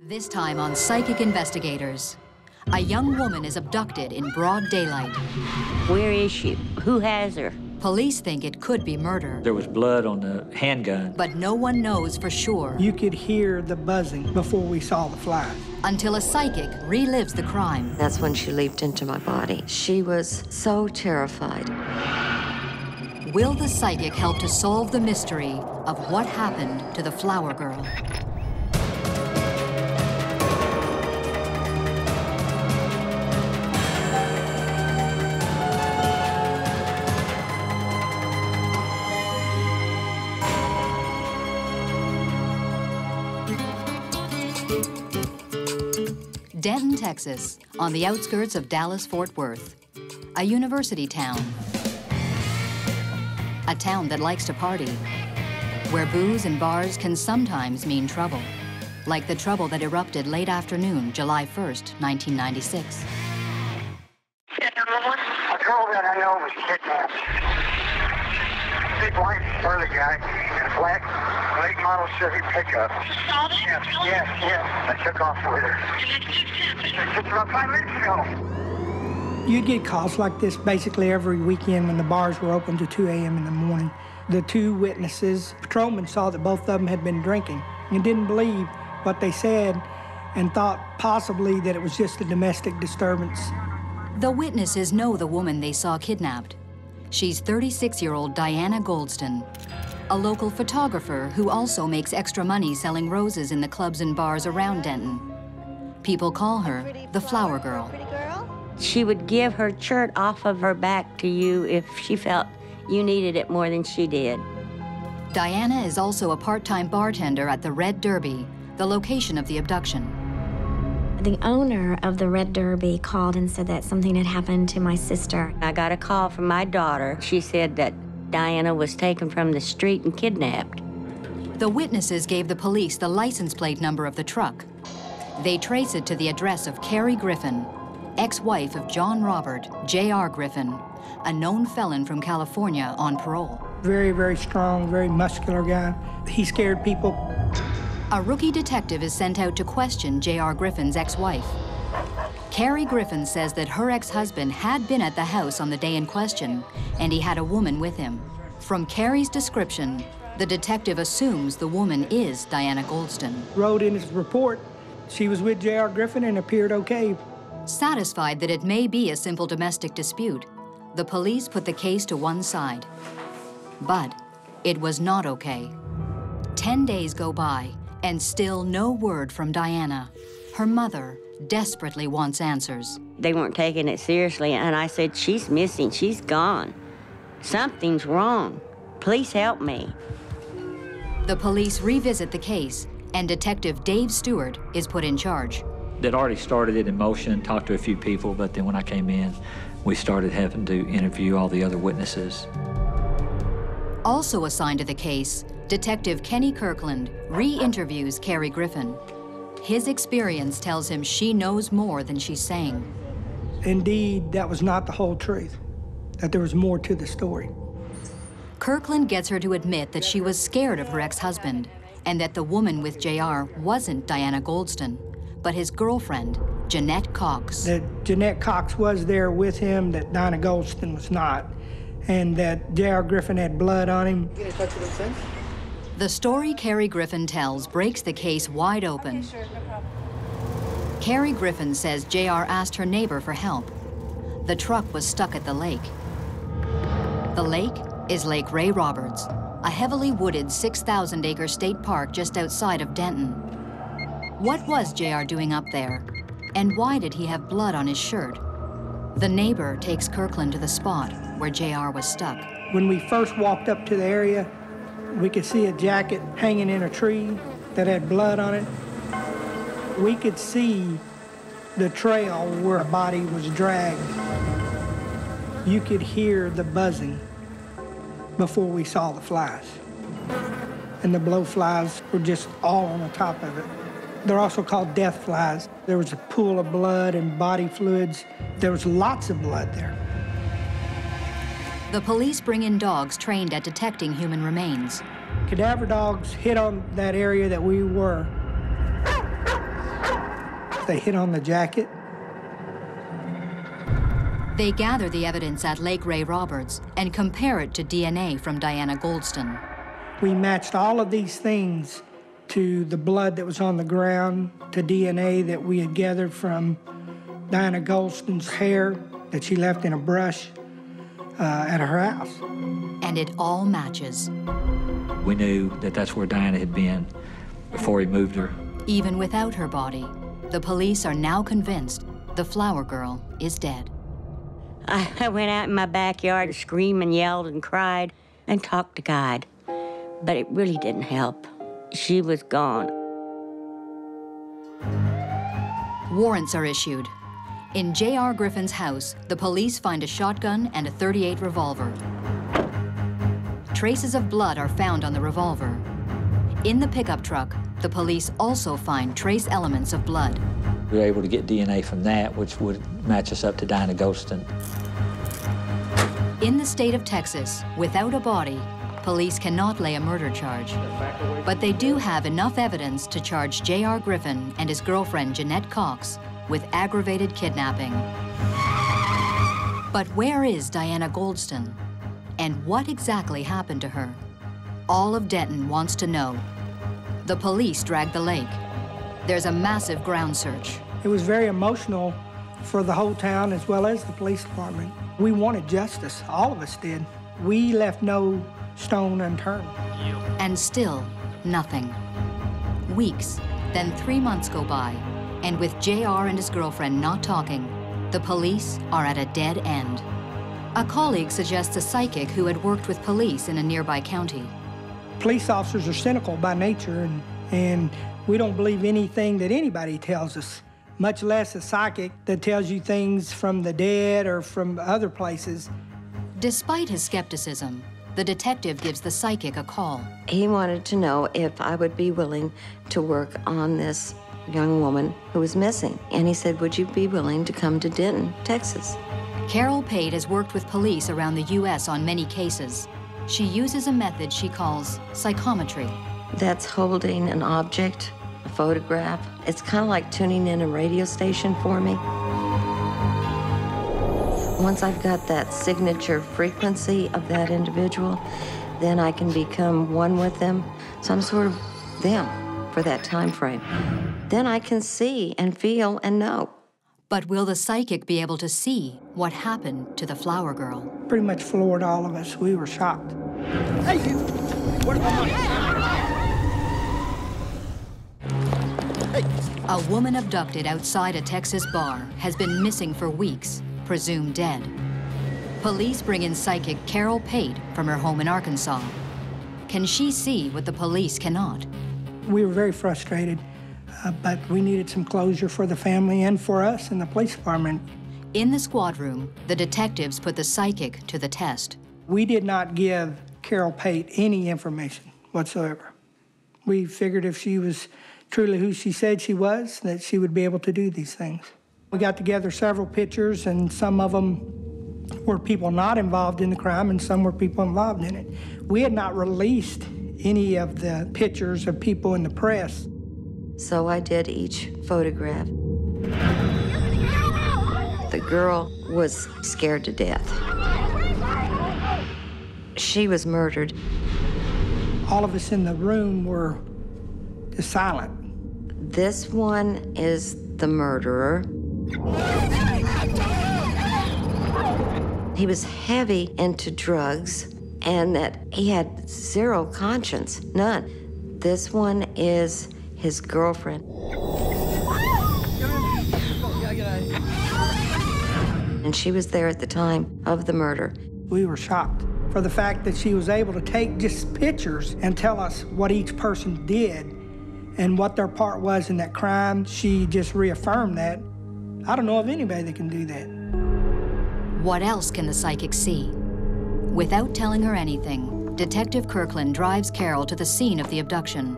This time on Psychic Investigators, a young woman is abducted in broad daylight. Where is she? Who has her? Police think it could be murder. There was blood on the handgun. But no one knows for sure. You could hear the buzzing before we saw the flies. Until a psychic relives the crime. That's when she leaped into my body. She was so terrified. Will the psychic help to solve the mystery of what happened to the flower girl? Denton, Texas, on the outskirts of Dallas-Fort Worth, a university town. A town that likes to party, where booze and bars can sometimes mean trouble, like the trouble that erupted late afternoon, July 1st, 1996. A girl that I know was kidnapped. Big white burly guy in a black late model Chevy pickup. Yes. I took off with her. Just about 5 minutes ago. You'd get calls like this basically every weekend when the bars were open to 2 a.m. in the morning. The two witnesses, patrolmen, saw that both of them had been drinking and didn't believe what they said and thought possibly that it was just a domestic disturbance. The witnesses know the woman they saw kidnapped. She's 36-year-old Diana Goldston, a local photographer who also makes extra money selling roses in the clubs and bars around Denton. People call her the Flower Girl. She would give her shirt off of her back to you if she felt you needed it more than she did. Diana is also a part-time bartender at the Red Derby, the location of the abduction. The owner of the Red Derby called and said that something had happened to my sister. I got a call from my daughter. She said that Diana was taken from the street and kidnapped. The witnesses gave the police the license plate number of the truck. They trace it to the address of Carrie Griffin, ex-wife of John Robert, J.R. Griffin, a known felon from California on parole. Very, very strong, very muscular guy. He scared people. A rookie detective is sent out to question J.R. Griffin's ex-wife. Carrie Griffin says that her ex-husband had been at the house on the day in question, and he had a woman with him. From Carrie's description, the detective assumes the woman is Diana Goldston. Wrote in his report she was with J.R. Griffin and appeared okay. Satisfied that it may be a simple domestic dispute, the police put the case to one side. But it was not okay. 10 days go by, and still no word from Diana. Her mother desperately wants answers. They weren't taking it seriously, and I said, she's missing, she's gone. Something's wrong. Please help me. The police revisit the case, and Detective Dave Stewart is put in charge. They'd already started it in motion, talked to a few people, but then when I came in, we started having to interview all the other witnesses. Also assigned to the case, Detective Kenny Kirkland re-interviews Carrie Griffin. His experience tells him she knows more than she's saying. Indeed, that was not the whole truth, that there was more to the story. Kirkland gets her to admit that she was scared of her ex-husband and that the woman with JR wasn't Diana Goldston, but his girlfriend, Jeanette Cox. That Jeanette Cox was there with him, that Diana Goldston was not, and that J.R. Griffin had blood on him. You get in touch with him since? The story Carrie Griffin tells breaks the case wide open. Okay, sure, no problem. Carrie Griffin says JR asked her neighbor for help. The truck was stuck at the lake. The lake is Lake Ray Roberts, a heavily wooded 6,000-acre state park just outside of Denton. What was JR doing up there? And why did he have blood on his shirt? The neighbor takes Kirkland to the spot where JR was stuck. When we first walked up to the area, we could see a jacket hanging in a tree that had blood on it. We could see the trail where a body was dragged. You could hear the buzzing before we saw the flies. And the blowflies were just all on the top of it. They're also called death flies. There was a pool of blood and body fluids. There was lots of blood there. The police bring in dogs trained at detecting human remains. Cadaver dogs hit on that area that we were. They hit on the jacket. They gather the evidence at Lake Ray Roberts and compare it to DNA from Diana Goldston. We matched all of these things to the blood that was on the ground, to DNA that we had gathered from Diana Goldston's hair that she left in a brush at her house. And it all matches. We knew that that's where Diana had been before he moved her. Even without her body, the police are now convinced the flower girl is dead. I went out in my backyard and screamed and yelled and cried and talked to God. But it really didn't help. She was gone. Warrants are issued. In J.R. Griffin's house, the police find a shotgun and a .38 revolver. Traces of blood are found on the revolver. In the pickup truck, the police also find trace elements of blood. We were able to get DNA from that, which would match us up to Diana Goldston. In the state of Texas, without a body, police cannot lay a murder charge. But they do have enough evidence to charge J.R. Griffin and his girlfriend, Jeanette Cox, with aggravated kidnapping. But where is Diana Goldston? And what exactly happened to her? All of Denton wants to know. The police drag the lake. There's a massive ground search. It was very emotional for the whole town as well as the police department. We wanted justice, all of us did. We left no stone unturned. And still, nothing. Weeks, then 3 months go by, and with JR and his girlfriend not talking, the police are at a dead end. A colleague suggests a psychic who had worked with police in a nearby county. Police officers are cynical by nature, and we don't believe anything that anybody tells us, much less a psychic that tells you things from the dead or from other places. Despite his skepticism, the detective gives the psychic a call. He wanted to know if I would be willing to work on this young woman who was missing. And he said, would you be willing to come to Denton, Texas? Carol Pate has worked with police around the U.S. on many cases. She uses a method she calls psychometry. That's holding an object, a photograph. It's kind of like tuning in a radio station for me. Once I've got that signature frequency of that individual, then I can become one with them. So I'm sort of them for that time frame. Then I can see and feel and know. But will the psychic be able to see what happened to the flower girl? Pretty much floored all of us. We were shocked. Hey, you! Where's my money? Hey! A woman abducted outside a Texas bar has been missing for weeks, presumed dead. Police bring in psychic Carol Pate from her home in Arkansas. Can she see what the police cannot? We were very frustrated, but we needed some closure for the family and for us in the police department. In the squad room, the detectives put the psychic to the test. We did not give Carol Pate any information whatsoever. We figured if she was truly who she said she was, that she would be able to do these things. We got together several pictures, and some of them were people not involved in the crime, and some were people involved in it. We had not released any of the pictures of people in the press. So I did each photograph. The girl was scared to death. She was murdered. All of us in the room were just silent. This one is the murderer. He was heavy into drugs and that he had zero conscience, none. This one is his girlfriend. And she was there at the time of the murder. We were shocked for the fact that she was able to take just pictures and tell us what each person did and what their part was in that crime. She just reaffirmed that. I don't know of anybody that can do that. What else can the psychic see? Without telling her anything, Detective Kirkland drives Carol to the scene of the abduction,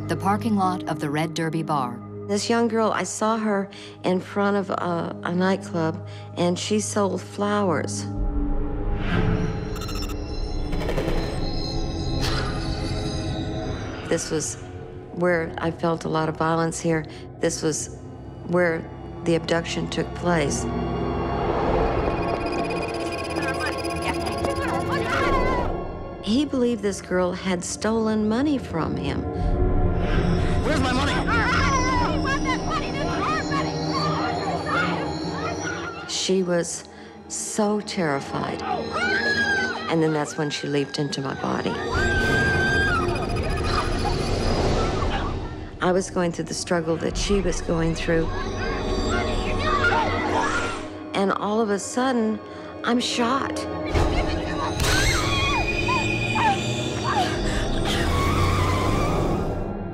the parking lot of the Red Derby Bar. This young girl, I saw her in front of a nightclub, and she sold flowers. This was where I felt a lot of violence here. This was where the abduction took place. He believed this girl had stolen money from him. Where's my money? She was so terrified. And then that's when she leaped into my body. I was going through the struggle that she was going through. And all of a sudden, I'm shot.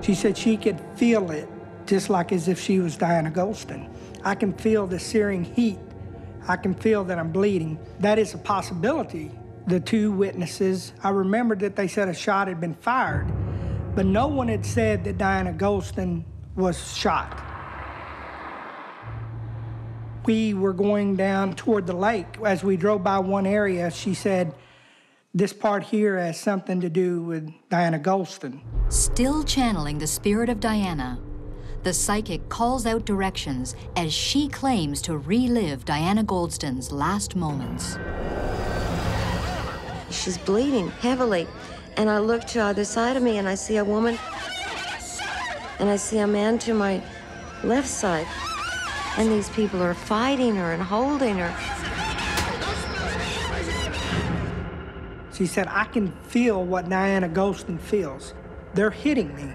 She said she could feel it, just like as if she was Diana Goldston. I can feel the searing heat. I can feel that I'm bleeding. That is a possibility. The two witnesses, I remembered that they said a shot had been fired, but no one had said that Diana Goldston was shot. We were going down toward the lake. As we drove by one area, she said, this part here has something to do with Diana Goldston. Still channeling the spirit of Diana, the psychic calls out directions as she claims to relive Diana Goldston's last moments. She's bleeding heavily, and I look to either side of me and I see a woman, and I see a man to my left side, and these people are fighting her and holding her. She said, I can feel what Diana Goldston feels. They're hitting me,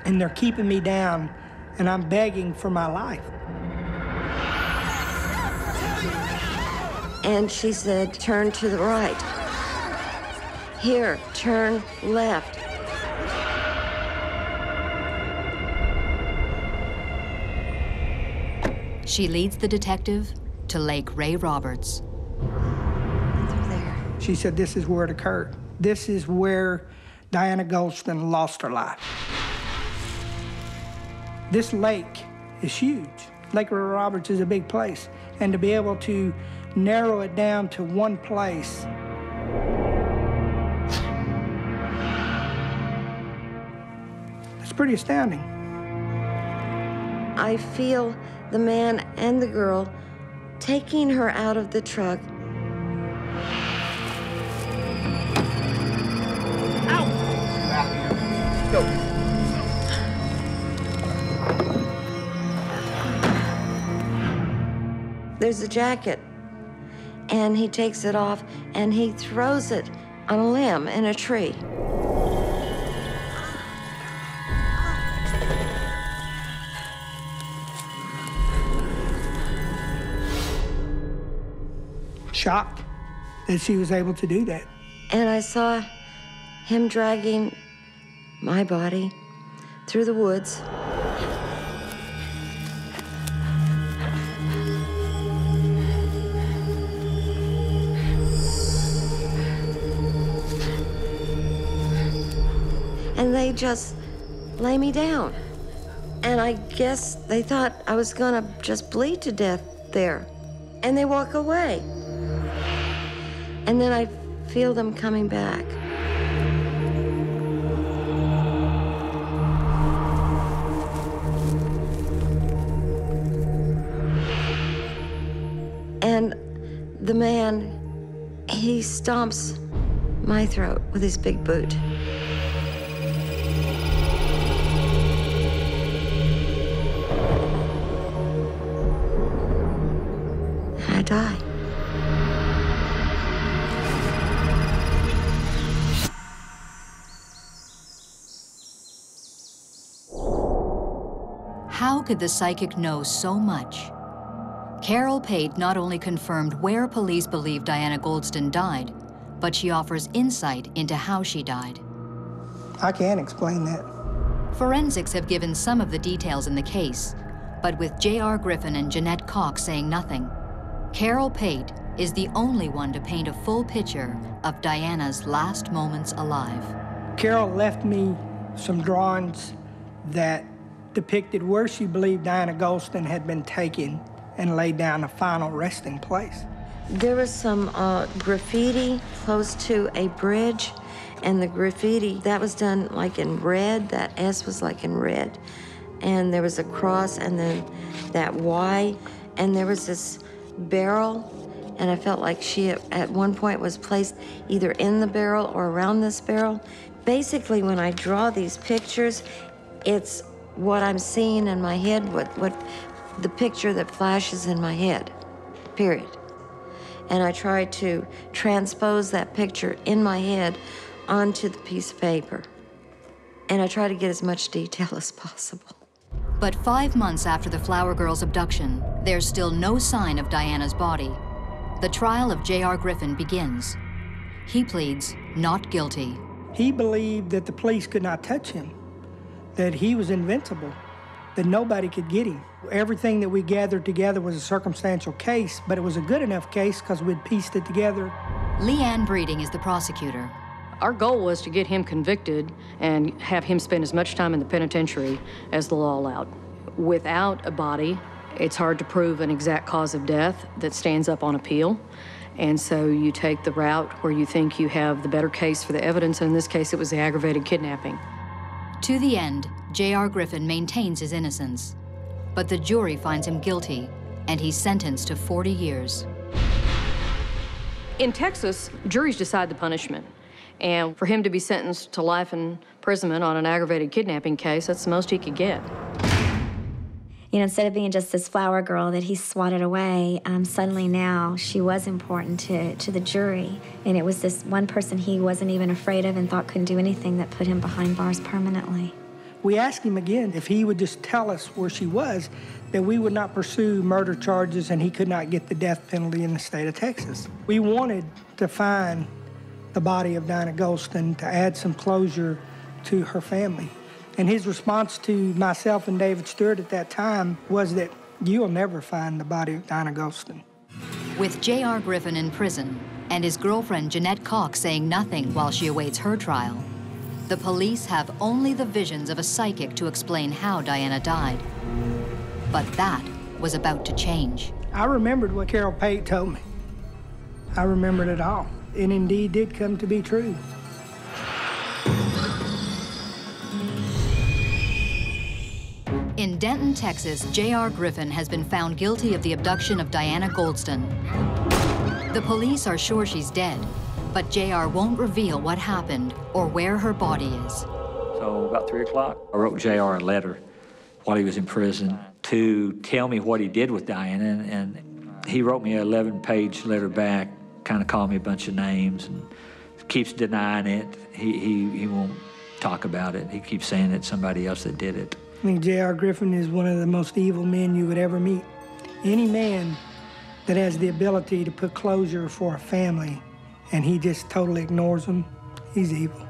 and they're keeping me down, and I'm begging for my life. And she said, turn to the right. Here, turn left. She leads the detective to Lake Ray Roberts. She said, this is where it occurred. This is where Diana Goldston lost her life. This lake is huge. Lake Ray Roberts is a big place. And to be able to narrow it down to one place, it's pretty astounding. I feel the man and the girl taking her out of the truck. Go. There's a jacket, and he takes it off, and he throws it on a limb in a tree. Shocked that she was able to do that. And I saw him dragging my body through the woods. And they just lay me down. And I guess they thought I was gonna just bleed to death there. And they walk away. And then I feel them coming back. And the man, he stomps my throat with his big boot. And I die. How could the psychic know so much? Carol Pate not only confirmed where police believe Diana Goldston died, but she offers insight into how she died. I can't explain that. Forensics have given some of the details in the case, but with J.R. Griffin and Jeanette Cox saying nothing, Carol Pate is the only one to paint a full picture of Diana's last moments alive. Carol left me some drawings that depicted where she believed Diana Goldston had been taken and laid down a final resting place. There was some graffiti close to a bridge, and the graffiti, that was done like in red. That S was like in red. and there was a cross, and then that Y, and there was this barrel, and I felt like she at one point was placed either in the barrel or around this barrel. Basically, when I draw these pictures, it's what I'm seeing in my head, what the picture that flashes in my head, period. And I try to transpose that picture in my head onto the piece of paper. And I try to get as much detail as possible. But 5 months after the Flower Girl's abduction, there's still no sign of Diana's body. The trial of J.R. Griffin begins. He pleads not guilty. He believed that the police could not touch him, that he was invincible, that nobody could get him. Everything that we gathered together was a circumstantial case, but it was a good enough case because we'd pieced it together. Leanne Breeding is the prosecutor. Our goal was to get him convicted and have him spend as much time in the penitentiary as the law allowed. Without a body, it's hard to prove an exact cause of death that stands up on appeal. And so you take the route where you think you have the better case for the evidence, and in this case, it was the aggravated kidnapping. To the end, J.R. Griffin maintains his innocence. But the jury finds him guilty, and he's sentenced to 40 years. In Texas, juries decide the punishment. And for him to be sentenced to life imprisonment on an aggravated kidnapping case, that's the most he could get. You know, instead of being just this flower girl that he swatted away, suddenly now she was important to the jury. And it was this one person he wasn't even afraid of and thought couldn't do anything that put him behind bars permanently. We asked him again if he would just tell us where she was, that we would not pursue murder charges and he could not get the death penalty in the state of Texas. We wanted to find the body of Diana Golston to add some closure to her family. And his response to myself and David Stewart at that time was that you'll never find the body of Diana Golston. With J.R. Griffin in prison and his girlfriend Jeanette Cox saying nothing while she awaits her trial, the police have only the visions of a psychic to explain how Diana died. But that was about to change. I remembered what Carol Pate told me. I remembered it all. It indeed did come to be true. In Denton, Texas, J.R. Griffin has been found guilty of the abduction of Diana Golston. The police are sure she's dead, but J.R. won't reveal what happened or where her body is. So about 3 o'clock, I wrote J.R. a letter while he was in prison to tell me what he did with Diana, and he wrote me an 11-page letter back, kind of called me a bunch of names, and keeps denying it. He won't talk about it. He keeps saying it's somebody else that did it. I think J.R. Griffin is one of the most evil men you would ever meet. Any man that has the ability to put closure for a family and he just totally ignores them, he's evil.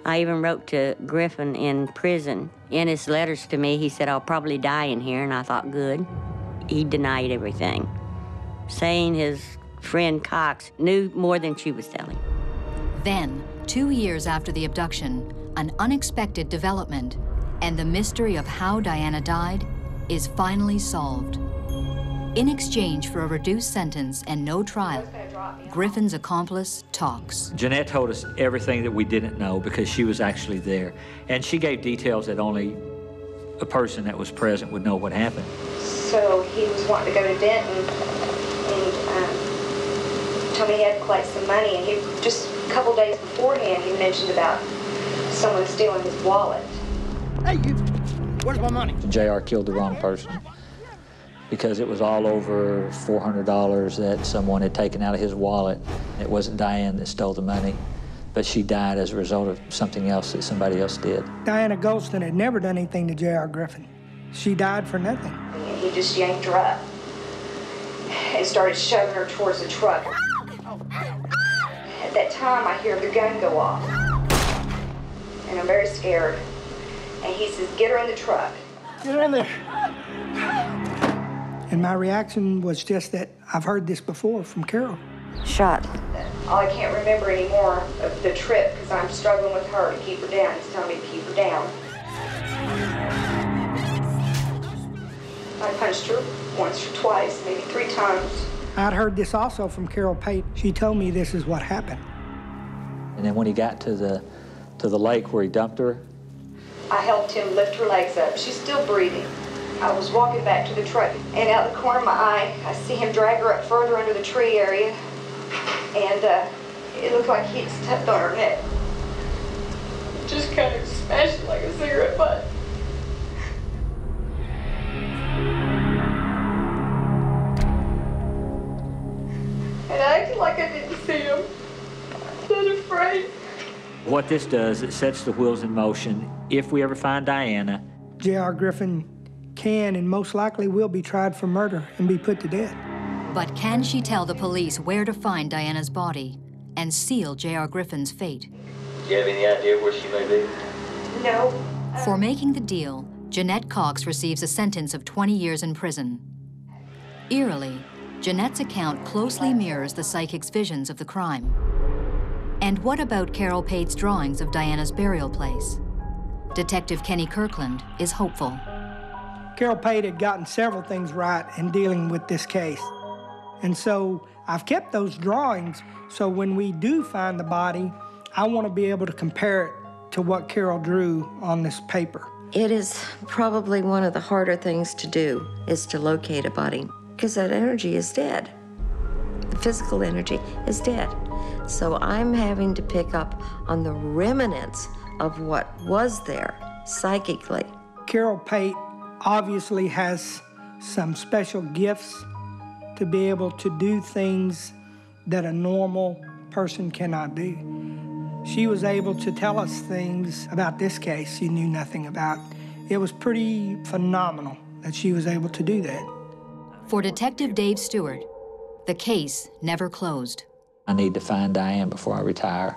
I even wrote to Griffin in prison. In his letters to me, he said, I'll probably die in here, and I thought, good. He denied everything, saying his friend Cox knew more than she was telling. Then, 2 years after the abduction, an unexpected development, and the mystery of how Diana died is finally solved. In exchange for a reduced sentence and no trial, Griffin's accomplice talks. Jeanette told us everything that we didn't know because she was actually there. And she gave details that only a person that was present would know what happened. So he was wanting to go to Denton and told me he had collected some money. And he just a couple days beforehand, he mentioned about someone stealing his wallet. Hey, you, where's my money? J.R. killed the wrong person because it was all over $400 that someone had taken out of his wallet. It wasn't Diane that stole the money, but she died as a result of something else that somebody else did. Diana Golston had never done anything to J.R. Griffin. She died for nothing. And he just yanked her up and started shoving her towards the truck. At that time, I hear the gun go off. And I'm very scared. And he says, get her in the truck. Get her in there. And my reaction was just that I've heard this before from Carol. Shot. All I can't remember anymore of the trip because I'm struggling with her to keep her down. He's telling me to keep her down. I punched her once or twice, maybe 3 times. I'd heard this also from Carol Pate. She told me this is what happened. And then when he got to the lake where he dumped her, I helped him lift her legs up. She's still breathing. I was walking back to the truck, and out the corner of my eye, I see him drag her up further under the tree area, and it looked like he had stepped on her neck. Just kind of smashed it like a cigarette butt. And I acted like I didn't see him. I was afraid. What this does, it sets the wheels in motion. If we ever find Diana, J.R. Griffin can and most likely will be tried for murder and be put to death. But can she tell the police where to find Diana's body and seal J.R. Griffin's fate? Do you have any idea where she may be? No. For making the deal, Jeanette Cox receives a sentence of 20 years in prison. Eerily, Jeanette's account closely mirrors the psychic's visions of the crime. And what about Carol Pate's drawings of Diana's burial place? Detective Kenny Kirkland is hopeful. Carol Pate had gotten several things right in dealing with this case. And so I've kept those drawings, so when we do find the body, I want to be able to compare it to what Carol drew on this paper. It is probably one of the harder things to do, is to locate a body, because that energy is dead. The physical energy is dead. So I'm having to pick up on the remnants of what was there psychically. Carol Pate obviously has some special gifts to be able to do things that a normal person cannot do. She was able to tell us things about this case she knew nothing about. It was pretty phenomenal that she was able to do that. For Detective Dave Stewart, the case never closed. I need to find Diane before I retire.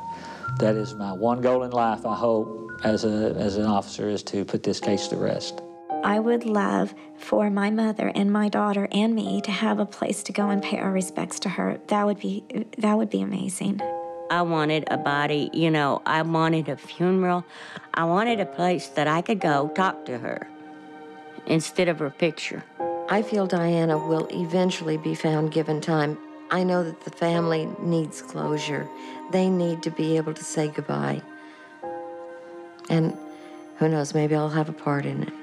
That is my one goal in life, I hope, as an officer, is to put this case to rest. I would love for my mother and my daughter and me to have a place to go and pay our respects to her. That would be amazing. I wanted a body, I wanted a funeral. I wanted a place that I could go talk to her instead of her picture. I feel Diana will eventually be found given time. I know that the family needs closure. They need to be able to say goodbye. And who knows, maybe I'll have a part in it.